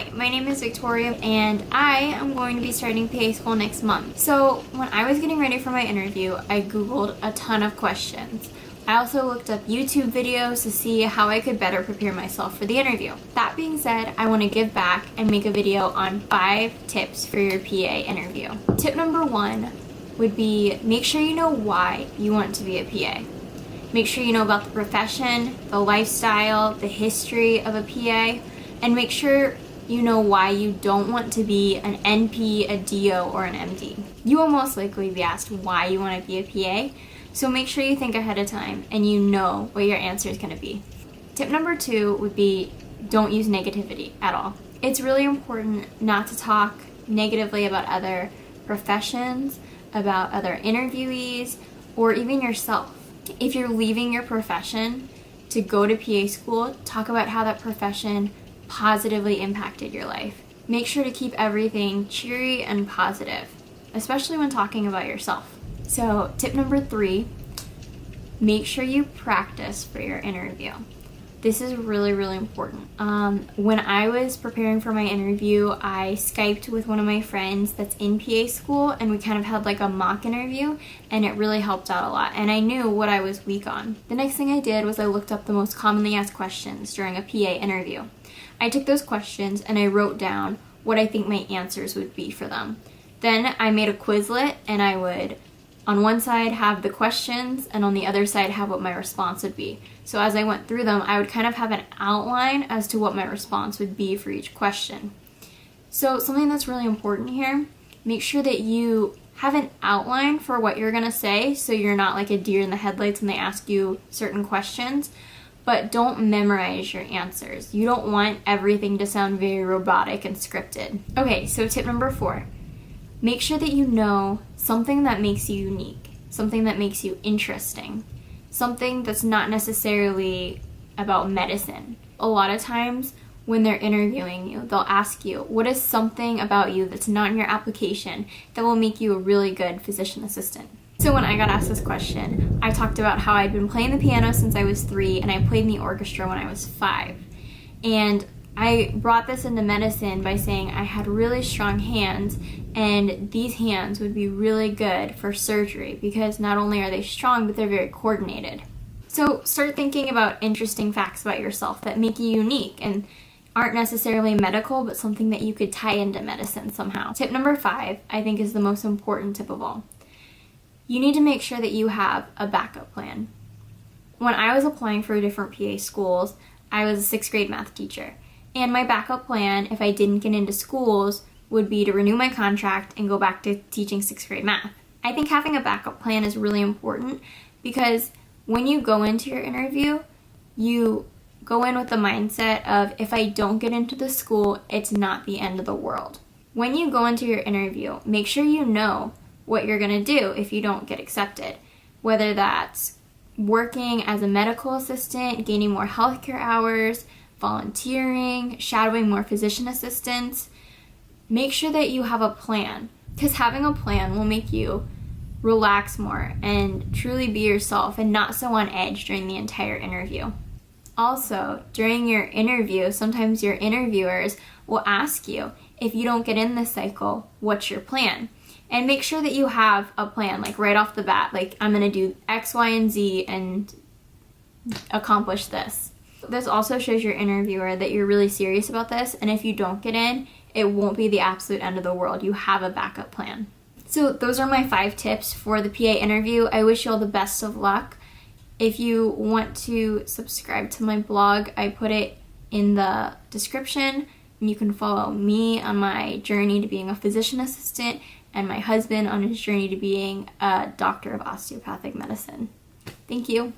Hi, my name is Victoria and I am going to be starting PA school next month. So when I was getting ready for my interview, I Googled a ton of questions. I also looked up YouTube videos to see how I could better prepare myself for the interview. That being said, I want to give back and make a video on 5 tips for your PA interview. Tip number 1 would be make sure you know why you want to be a PA. Make sure you know about the profession, the lifestyle, the history of a PA, and make sure you know why you don't want to be an NP, a DO, or an MD. You will most likely be asked why you want to be a PA, so make sure you think ahead of time and you know what your answer is going to be. Tip number 2 would be don't use negativity at all. It's really important not to talk negatively about other professions, about other interviewees, or even yourself. If you're leaving your profession to go to PA school, talk about how that profession positively impacted your life. Make sure to keep everything cheery and positive, especially when talking about yourself. So tip number 3, make sure you practice for your interview. This is really, really important. When I was preparing for my interview, I Skyped with one of my friends that's in PA school, and we kind of had like a mock interview, and it really helped out a lot, and I knew what I was weak on. The next thing I did was I looked up the most commonly asked questions during a PA interview. I took those questions and I wrote down what I think my answers would be for them. Then I made a Quizlet, and I would on one side have the questions and on the other side have what my response would be. So as I went through them, I would kind of have an outline as to what my response would be for each question. So something that's really important here, make sure that you have an outline for what you're gonna say so you're not like a deer in the headlights when they ask you certain questions, but don't memorize your answers. You don't want everything to sound very robotic and scripted. Okay, so tip number 4. Make sure that you know something that makes you unique, something that makes you interesting, something that's not necessarily about medicine. A lot of times when they're interviewing you, they'll ask you, what is something about you that's not in your application that will make you a really good physician assistant? So when I got asked this question, I talked about how I'd been playing the piano since I was 3 and I played in the orchestra when I was 5. And I brought this into medicine by saying I had really strong hands, and these hands would be really good for surgery because not only are they strong, but they're very coordinated. So start thinking about interesting facts about yourself that make you unique and aren't necessarily medical, but something that you could tie into medicine somehow. Tip number 5, I think, is the most important tip of all. You need to make sure that you have a backup plan. When I was applying for different PA schools, I was a 6th grade math teacher. And my backup plan, if I didn't get into schools, would be to renew my contract and go back to teaching 6th grade math. I think having a backup plan is really important because when you go into your interview, you go in with the mindset of if I don't get into the school, it's not the end of the world. When you go into your interview, make sure you know what you're going to do if you don't get accepted, whether that's working as a medical assistant, gaining more healthcare hours, volunteering, shadowing more physician assistants. Make sure that you have a plan, because having a plan will make you relax more and truly be yourself and not so on edge during the entire interview. Also, during your interview, sometimes your interviewers will ask you, if you don't get in this cycle, what's your plan? And make sure that you have a plan, like right off the bat, like I'm gonna do X, Y, and Z and accomplish this. This also shows your interviewer that you're really serious about this, and if you don't get in, it won't be the absolute end of the world. You have a backup plan. So those are my 5 tips for the PA interview. I wish you all the best of luck. If you want to subscribe to my blog, I put it in the description, and you can follow me on my journey to being a physician assistant and my husband on his journey to being a doctor of osteopathic medicine. Thank you.